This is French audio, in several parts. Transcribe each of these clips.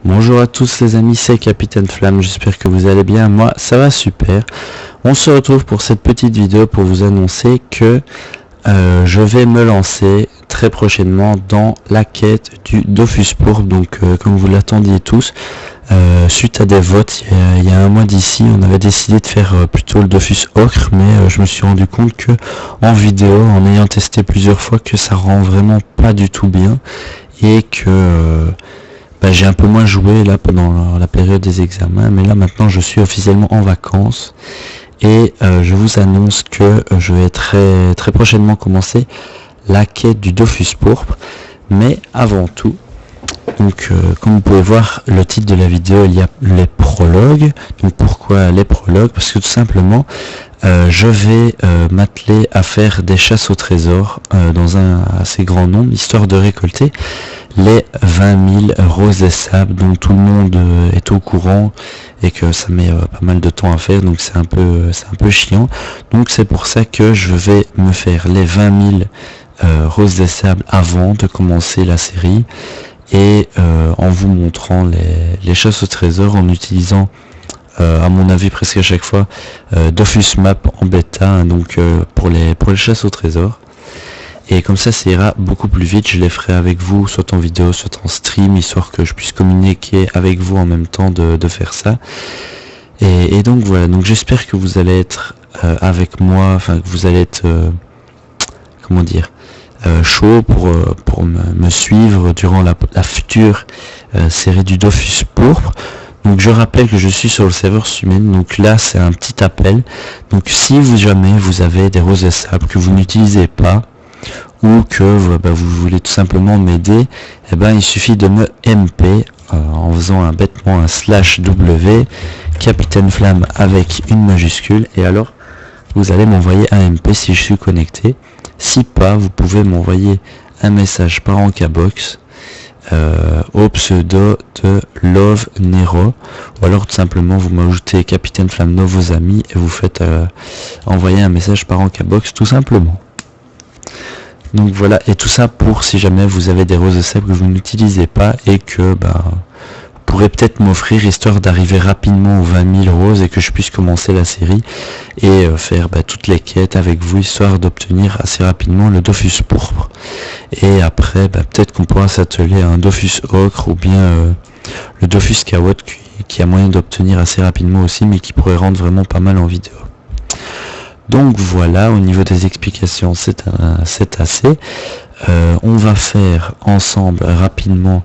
Bonjour à tous les amis, c'est Capitaine Flamme, j'espère que vous allez bien, moi ça va super. On se retrouve pour cette petite vidéo pour vous annoncer que je vais me lancer très prochainement dans la quête du Dofus Pourpre. Donc comme vous l'attendiez tous, suite à des votes il y a un mois d'ici, on avait décidé de faire plutôt le Dofus Ocre, mais je me suis rendu compte que en vidéo, en ayant testé plusieurs fois, que ça rend vraiment pas du tout bien et que j'ai un peu moins joué là pendant la période des examens, mais là maintenant je suis officiellement en vacances et je vous annonce que je vais très prochainement commencer la quête du Dofus Pourpre. Mais avant tout, donc comme vous pouvez voir le titre de la vidéo, il y a les prologues. Donc pourquoi les prologues? Parce que tout simplement je vais m'atteler à faire des chasses au trésor dans un assez grand nombre, histoire de récolter les 20 000 roses et sables dont tout le monde est au courant et que ça met pas mal de temps à faire, donc c'est un peu chiant. Donc c'est pour ça que je vais me faire les 20 000 roses et sables avant de commencer la série, et en vous montrant les chasses au trésor en utilisant à mon avis presque à chaque fois Dofus Map en bêta, hein, donc pour les chasses au trésor. Et comme ça ira beaucoup plus vite. Je les ferai avec vous, soit en vidéo, soit en stream, histoire que je puisse communiquer avec vous en même temps de faire ça. Et donc voilà, donc j'espère que vous allez être avec moi, enfin que vous allez être, comment dire, chaud pour me suivre durant la future série du Dofus Pourpre. Donc je rappelle que je suis sur le serveur Sumen, donc là c'est un petit appel. Donc si jamais vous avez des roses et sables que vous n'utilisez pas, ou que vous voulez tout simplement m'aider, il suffit de me MP en faisant bêtement un /W Capitaine Flamme avec une majuscule, et alors vous allez m'envoyer un MP si je suis connecté. Si pas, vous pouvez m'envoyer un message par Encabox au pseudo de Love Nero, ou alors tout simplement vous m'ajoutez Capitaine Flamme dans vos amis et vous faites envoyer un message par Encabox tout simplement. Donc voilà, et tout ça pour si jamais vous avez des roses et sables que vous n'utilisez pas et que vous pourrez peut-être m'offrir, histoire d'arriver rapidement aux 20 000 roses et que je puisse commencer la série et faire toutes les quêtes avec vous, histoire d'obtenir assez rapidement le Dofus Pourpre. Et après peut-être qu'on pourra s'atteler à un Dofus Ocre ou bien le Dofus Kawot qui a moyen d'obtenir assez rapidement aussi, mais qui pourrait rendre vraiment pas mal en vidéo. Donc voilà, au niveau des explications c'est assez. On va faire ensemble rapidement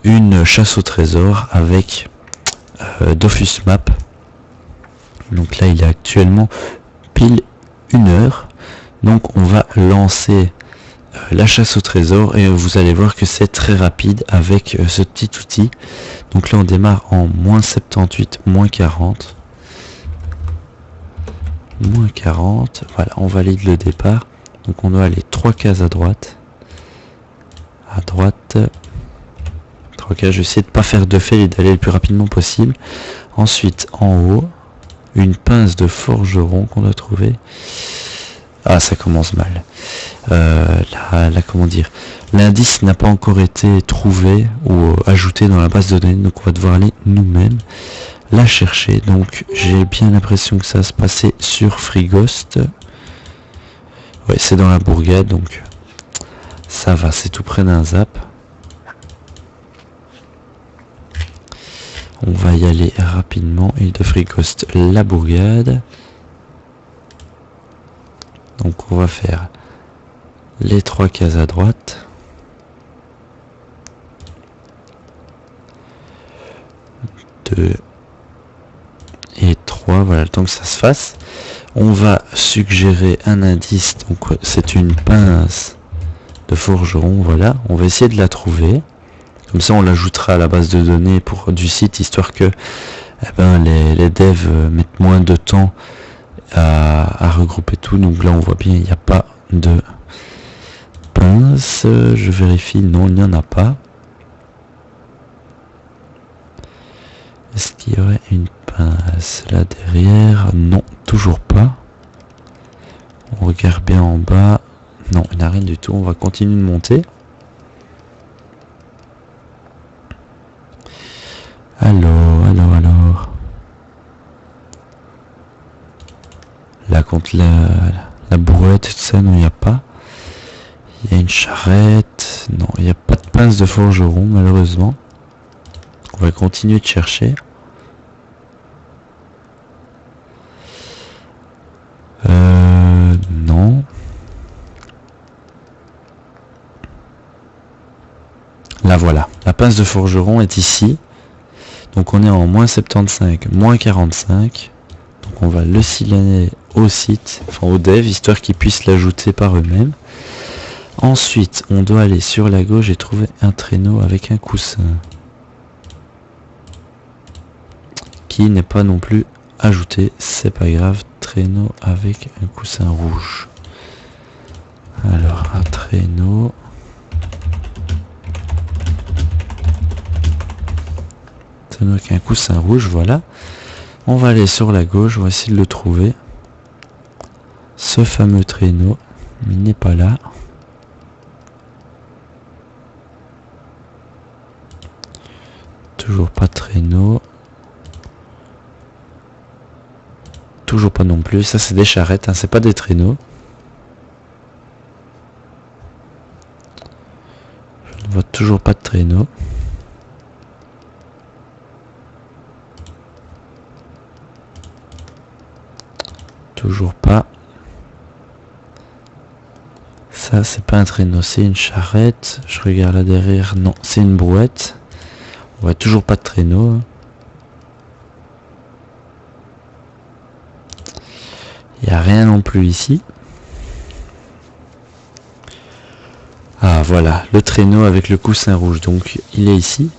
une chasse au trésor avec Dofus Map. Donc là il est actuellement pile 1 heure. Donc on va lancer la chasse au trésor et vous allez voir que c'est très rapide avec ce petit outil. Donc là on démarre en -78, -40. -40, voilà, on valide le départ. Donc on doit aller 3 cases à droite, 3 cases. Je vais essayer de pas faire de fail et d'aller le plus rapidement possible. Ensuite en haut, une pince de forgeron qu'on doit trouver. Ah, ça commence mal. Comment dire, l'indice n'a pas encore été trouvé ou ajouté dans la base de données, donc on va devoir aller nous-mêmes la chercher. Donc j'ai bien l'impression que ça va se passer sur Frigost. Ouais, c'est dans la bourgade, donc ça va, c'est tout près d'un zap. On va y aller rapidement. Île de Frigost, la bourgade. Donc on va faire les 3 cases à droite. Et 3, voilà, le temps que ça se fasse. On va suggérer un indice, donc c'est une pince de forgeron, voilà. On va essayer de la trouver. Comme ça on l'ajoutera à la base de données du site, histoire que les devs mettent moins de temps à regrouper tout. Donc là on voit bien il n'y a pas de pince. Je vérifie, non, il n'y en a pas. Est-ce qu'il y aurait une pince là derrière? Non, toujours pas. On regarde bien en bas. Non, il n'y a rien du tout. On va continuer de monter. Alors. Là, contre la brouette et tout ça, non, il n'y a pas. Il y a une charrette. Non, il n'y a pas de pince de forgeron, malheureusement. On va continuer de chercher. Non. Là, voilà. La pince de forgeron est ici. Donc, on est en moins 75, moins 45. Donc, on va le signaler au site, enfin au dev, histoire qu'ils puissent l'ajouter par eux-mêmes. Ensuite, on doit aller sur la gauche et trouver un traîneau avec un coussin. Qui n'est pas non plus ajouté, c'est pas grave. Traîneau avec un coussin rouge. Alors, un traîneau. Traîneau avec un coussin rouge, voilà. On va aller sur la gauche, on va essayer de le trouver. Ce fameux traîneau, il n'est pas là. Toujours pas de traîneau. Toujours pas non plus. Ça, c'est des charrettes, hein, c'est pas des traîneaux. Je ne vois toujours pas de traîneau. Toujours pas. Ça, c'est pas un traîneau, c'est une charrette. Je regarde là derrière. Non, c'est une brouette. On voit toujours pas de traîneau. Il n'y a rien non plus ici. Ah, voilà, le traîneau avec le coussin rouge. Donc, il est ici.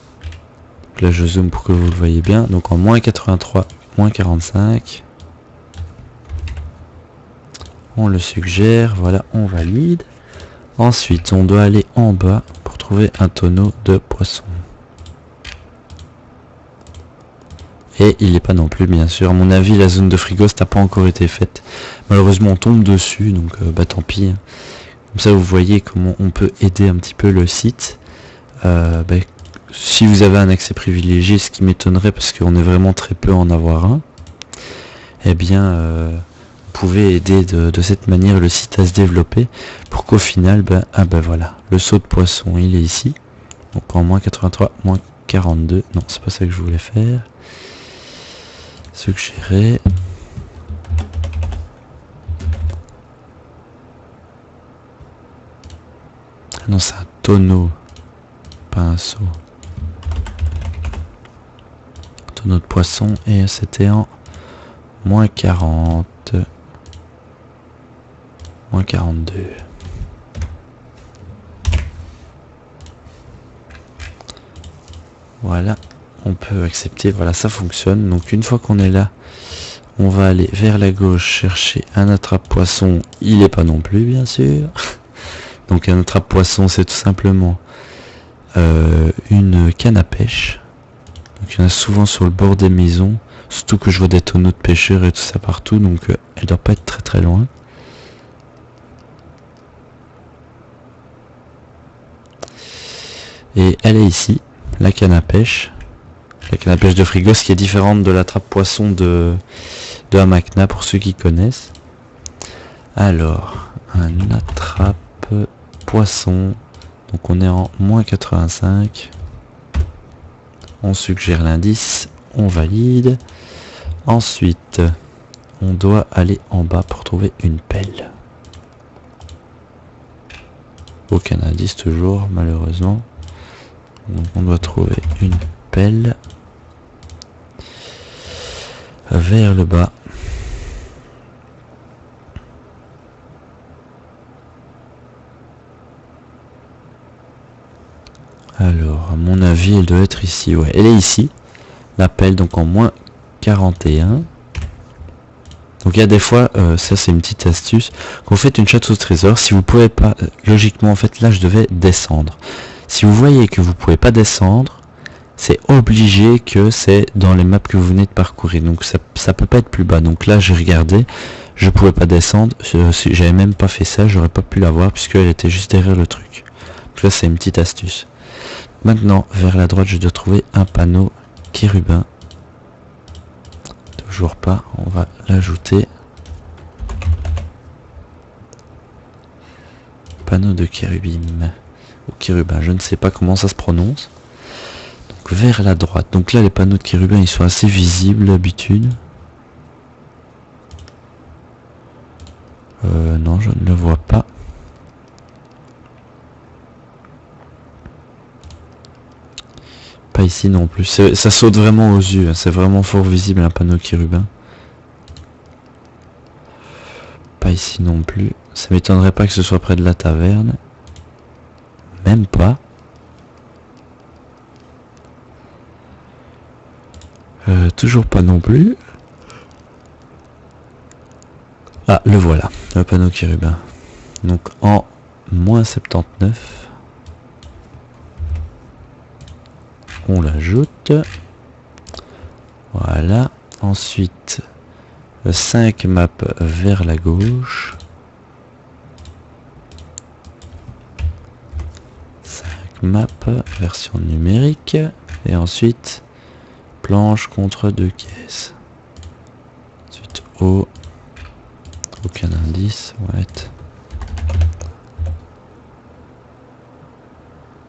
Donc là, je zoome pour que vous le voyez bien. Donc, en moins 83, moins 45. On le suggère. Voilà, on valide. Ensuite, on doit aller en bas pour trouver un tonneau de poisson. Et il n'est pas non plus, bien sûr. À mon avis, la zone de frigo, ça n'a pas encore été faite. Malheureusement, on tombe dessus, donc bah tant pis. Hein. Comme ça, vous voyez comment on peut aider un petit peu le site. Si vous avez un accès privilégié, ce qui m'étonnerait parce qu'on est vraiment très peu à en avoir un, eh bien, vous pouvez aider de cette manière le site à se développer pour qu'au final, voilà, le saut de poisson, il est ici. Donc en moins 83, moins 42. Non, c'est pas ça que je voulais faire. Suggérer. Ah non, c'est un tonneau, pas un seau. Tonneau de poisson et c'était en moins 40. Moins 42. Voilà. On peut accepter, voilà, ça fonctionne. Donc une fois qu'on est là, on va aller vers la gauche chercher un attrape-poisson. Il n'est pas non plus, bien sûr. Donc un attrape-poisson, c'est tout simplement une canne à pêche. Donc il y en a souvent sur le bord des maisons. Surtout que je vois des tonneaux de pêcheurs et tout ça partout. Donc elle doit pas être très très loin. Et elle est ici, la canne à pêche. La canne à pêche de frigo, ce qui est différente de l'attrape-poisson de Hamakna pour ceux qui connaissent. Alors, un attrape-poisson. Donc on est en moins 85. On suggère l'indice. On valide. Ensuite, on doit aller en bas pour trouver une pelle. Aucun indice toujours, malheureusement. Donc on doit trouver une pelle. Vers le bas. Alors, à mon avis, elle doit être ici. Ouais, elle est ici. La pelle, donc en moins 41. Donc il y a des fois, ça c'est une petite astuce, quand vous faites une chasse au trésor, si vous pouvez pas, logiquement en fait là je devais descendre. Si vous voyez que vous pouvez pas descendre, c'est obligé que c'est dans les maps que vous venez de parcourir. Donc ça peut pas être plus bas. Donc là j'ai regardé, je pouvais pas descendre. Si j'avais même pas fait ça, j'aurais pas pu la voir puisqu'elle était juste derrière le truc. Donc là c'est une petite astuce. Maintenant vers la droite je dois trouver un panneau kérubin. Toujours pas, on va l'ajouter. Panneau de kérubim ou kérubin, je ne sais pas comment ça se prononce. Donc vers la droite. Donc là les panneaux de kérubin ils sont assez visibles d'habitude. Non, je ne le vois pas. Pas ici non plus. Ça saute vraiment aux yeux. C'est vraiment fort visible un panneau kérubin. Pas ici non plus. Ça m'étonnerait pas que ce soit près de la taverne. Même pas. Toujours pas non plus. Ah, le voilà, le panneau kérubin. Donc en moins 79. On l'ajoute. Voilà. Ensuite, 5 maps vers la gauche. 5 maps, version numérique. Et ensuite, planche contre 2 caisses. Ensuite, aucun indice, ouais.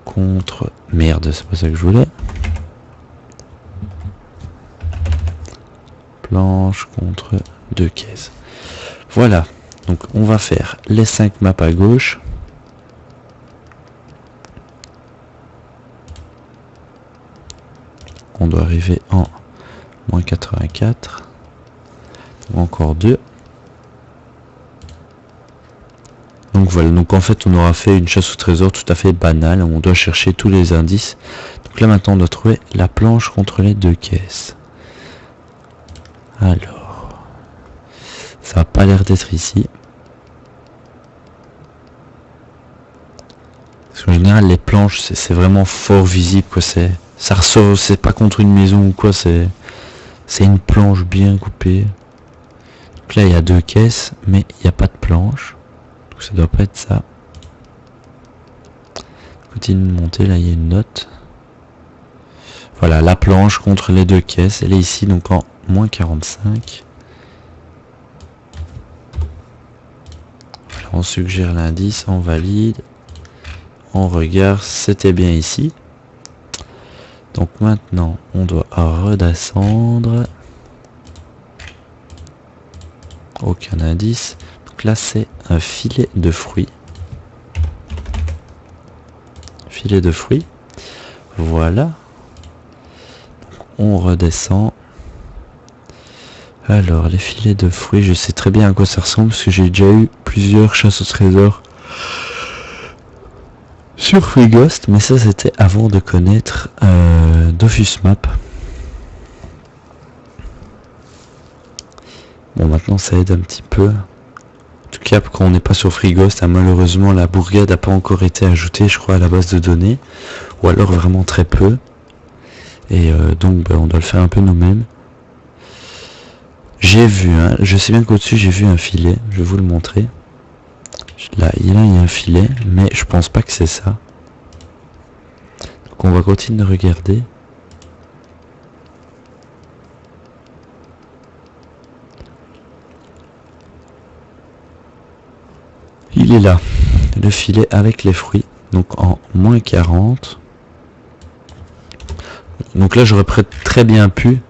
Contre... Merde, c'est pas ça que je voulais. Planche contre 2 caisses. Voilà. Donc on va faire les 5 maps à gauche. On doit arriver en moins 84. Encore 2. Donc voilà, donc en fait on aura fait une chasse au trésor tout à fait banale, on doit chercher tous les indices. Donc là maintenant on doit trouver la planche contre les 2 caisses. Alors, ça n'a pas l'air d'être ici. Parce qu'en général les planches c'est vraiment fort visible quoi, ça ressort, c'est pas contre une maison ou quoi, c'est une planche bien coupée. Donc là il y a 2 caisses mais il n'y a pas de planche. Donc ça doit pas être ça. Continue de monter, là il y a une note. Voilà, la planche contre les 2 caisses. Elle est ici donc en moins 45. Voilà, on suggère l'indice, on valide. On regarde, c'était bien ici. Donc maintenant on doit redescendre. Aucun indice. Donc là c'est un filet de fruits. Filet de fruits. Voilà. Donc on redescend. Alors les filets de fruits, je sais très bien à quoi ça ressemble parce que j'ai déjà eu plusieurs chasses au trésor sur Free Ghost, mais ça c'était avant de connaître Dofus Map. Bon maintenant ça aide un petit peu. En tout cas quand on n'est pas sur Free Ghost, malheureusement la bourgade n'a pas encore été ajoutée je crois à la base de données. Ou alors vraiment très peu. Et donc on doit le faire un peu nous-mêmes. J'ai vu, hein, je sais bien qu'au-dessus j'ai vu un filet, je vais vous le montrer. Là il y a un filet, mais je pense pas que c'est ça. Donc on va continuer de regarder. Il est là, le filet avec les fruits, donc en moins 40. Donc là j'aurais très bien pu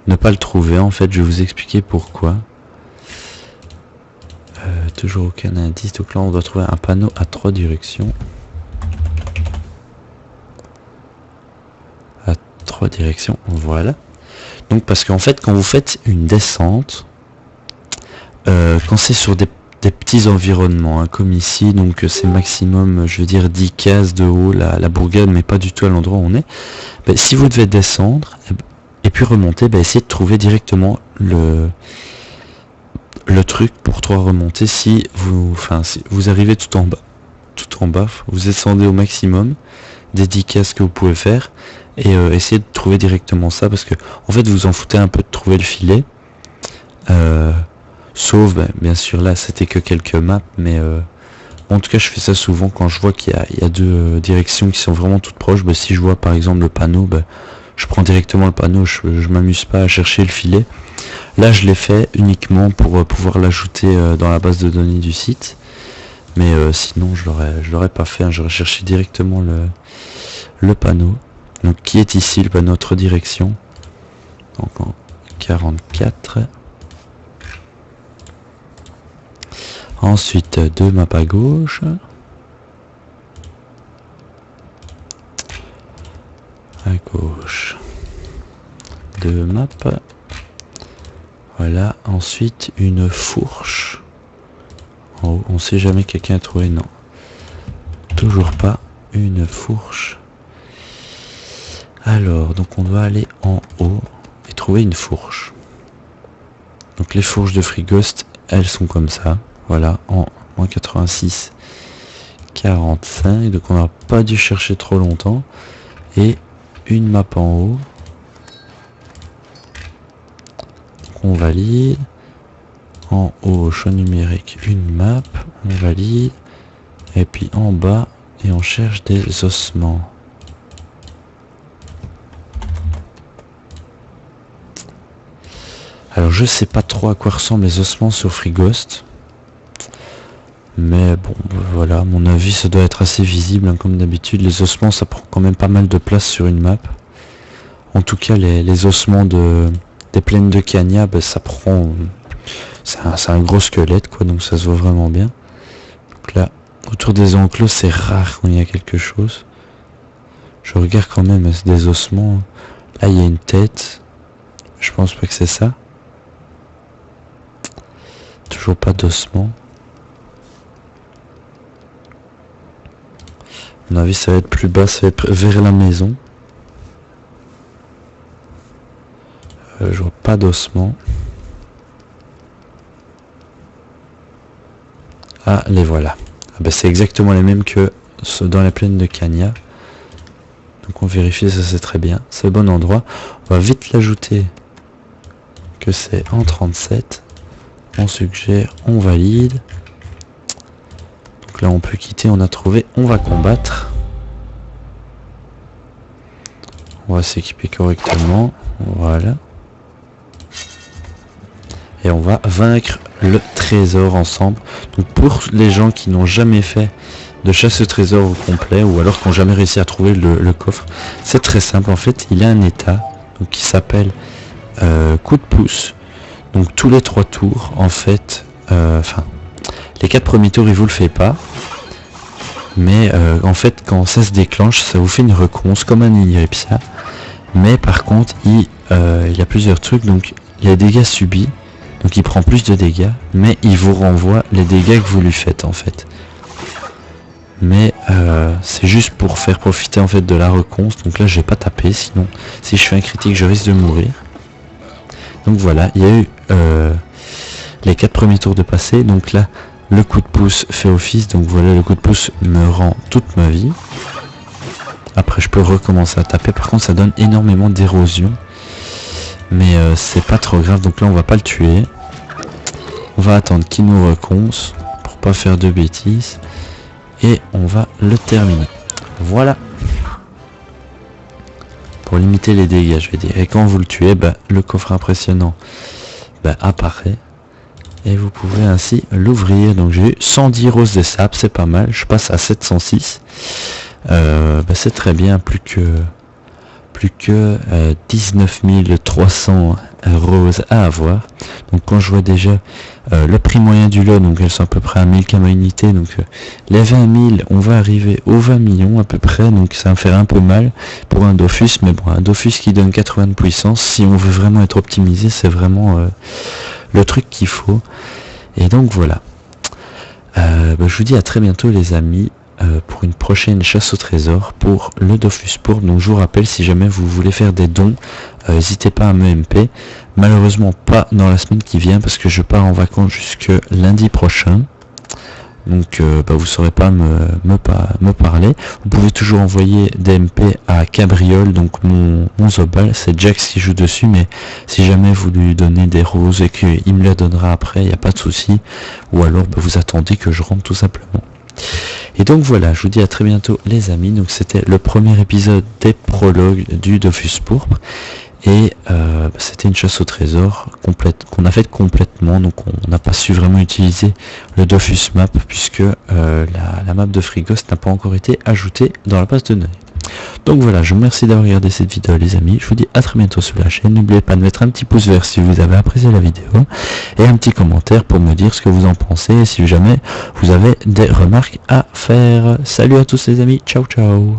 ne pas le trouver, en fait je vais vous expliquer pourquoi. Toujours aucun indice, donc là on doit trouver un panneau à 3 directions. À 3 directions, voilà. Donc parce qu'en fait quand vous faites une descente, quand c'est sur des petits environnements, hein, comme ici, donc c'est maximum, je veux dire 10 cases de haut, la bourgade, mais pas du tout à l'endroit où on est. Ben, si vous devez descendre et puis remonter, ben, essayez de trouver directement le truc pour 3 remontées. Si vous arrivez tout en bas, vous descendez au maximum des 10 cases que vous pouvez faire et essayez de trouver directement ça parce que en fait vous en foutez un peu de trouver le filet. Sauf bien sûr là c'était que quelques maps, mais en tout cas je fais ça souvent quand je vois qu'il y a 2 directions qui sont vraiment toutes proches. Si je vois par exemple le panneau, je prends directement le panneau, je m'amuse pas à chercher le filet. Là je l'ai fait uniquement pour pouvoir l'ajouter dans la base de données du site, mais sinon je l'aurais pas fait, hein. J'aurais cherché directement le panneau, donc qui est ici le panneau notre direction, donc en 44. Ensuite 2 maps à gauche, à gauche 2 maps, voilà. Ensuite une fourche en haut, on sait jamais quelqu'un a trouvé, non, toujours pas une fourche. Alors donc on doit aller en haut et trouver une fourche. Donc les fourches de Free-Ghost, elles sont comme ça, voilà, en 86 45, donc on n'a pas dû chercher trop longtemps. Et une map en haut, donc on valide. En haut, choix numérique, une map, on valide. Et puis en bas, et on cherche des ossements. Alors je sais pas trop à quoi ressemblent les ossements sur Free-Ghost, mais bon voilà, à mon avis ça doit être assez visible, hein, comme d'habitude. Les ossements ça prend quand même pas mal de place sur une map. En tout cas les ossements des plaines de Cania, bah, ça prend, c'est un gros squelette quoi, donc ça se voit vraiment bien. Donc là autour des enclos c'est rare quand il y a quelque chose. Je regarde quand même, c'est des ossements. Là il y a une tête, je pense pas que c'est ça. Toujours pas d'ossements. À mon avis ça va être plus bas, ça va être vers la maison. Je vois pas d'ossements. Ah les voilà. Ah, bah, c'est exactement les mêmes que ceux dans la plaine de Cania. Donc on vérifie, ça c'est très bien. C'est le bon endroit. On va vite l'ajouter que c'est en 37. On suggère, on valide. Donc là on peut quitter, on a trouvé, on va combattre. On va s'équiper correctement, voilà. Et on va vaincre le trésor ensemble. Donc pour les gens qui n'ont jamais fait de chasse au trésor au complet, ou alors qui n'ont jamais réussi à trouver le coffre, c'est très simple en fait. Il y a un état donc, qui s'appelle coup de pouce. Donc tous les 3 tours en fait, enfin les 4 premiers tours il vous le fait pas, mais en fait quand ça se déclenche ça vous fait une reconce comme un Ineripsia, mais par contre il y a plusieurs trucs. Donc il y a des dégâts subis, donc il prend plus de dégâts, mais il vous renvoie les dégâts que vous lui faites en fait. Mais c'est juste pour faire profiter en fait de la reconce. Donc là j'ai pas tapé, sinon si je fais un critique je risque de mourir. Donc voilà, il y a eu les 4 premiers tours de passé. Donc là, le coup de pouce fait office. Donc voilà, le coup de pouce me rend toute ma vie. Après, je peux recommencer à taper. Par contre, ça donne énormément d'érosion. Mais c'est pas trop grave. Donc là, on va pas le tuer. On va attendre qu'il nous reconce pour pas faire de bêtises. Et on va le terminer. Voilà. Pour limiter les dégâts, je vais dire. Et quand vous le tuez, bah, le coffre impressionnant apparaît. Et vous pouvez ainsi l'ouvrir. Donc j'ai eu 110 roses des sables, c'est pas mal. Je passe à 706. C'est très bien, plus que 19 300 roses à avoir. Donc quand je vois déjà le prix moyen du lot, donc elles sont à peu près à 1000 km unité, donc les 20 000 on va arriver aux 20 millions à peu près, donc ça va me faire un peu mal pour un Dofus, mais bon, un Dofus qui donne 80 de puissance, si on veut vraiment être optimisé, c'est vraiment le truc qu'il faut. Et donc voilà, je vous dis à très bientôt les amis, pour une prochaine chasse au trésor pour le Dofus Pourpre. Donc je vous rappelle, si jamais vous voulez faire des dons, n'hésitez pas à me MP. Malheureusement pas dans la semaine qui vient parce que je pars en vacances jusque lundi prochain. Donc vous saurez pas me parler. Vous pouvez toujours envoyer des MP à Cabriole, donc mon Zobal, c'est Jax qui joue dessus, mais si jamais vous lui donnez des roses et qu'il me les donnera après, il n'y a pas de souci. Ou alors vous attendez que je rentre tout simplement. Et donc voilà, je vous dis à très bientôt les amis. Donc c'était le premier épisode des prologues du Dofus Pourpre. Et c'était une chasse au trésor complète qu'on a faite complètement, donc on n'a pas su vraiment utiliser le Dofus Map puisque la map de Frigos n'a pas encore été ajoutée dans la base de données. Donc voilà, je vous remercie d'avoir regardé cette vidéo les amis, je vous dis à très bientôt sur la chaîne, n'oubliez pas de mettre un petit pouce vert si vous avez apprécié la vidéo, et un petit commentaire pour me dire ce que vous en pensez, et si jamais vous avez des remarques à faire. Salut à tous les amis, ciao ciao.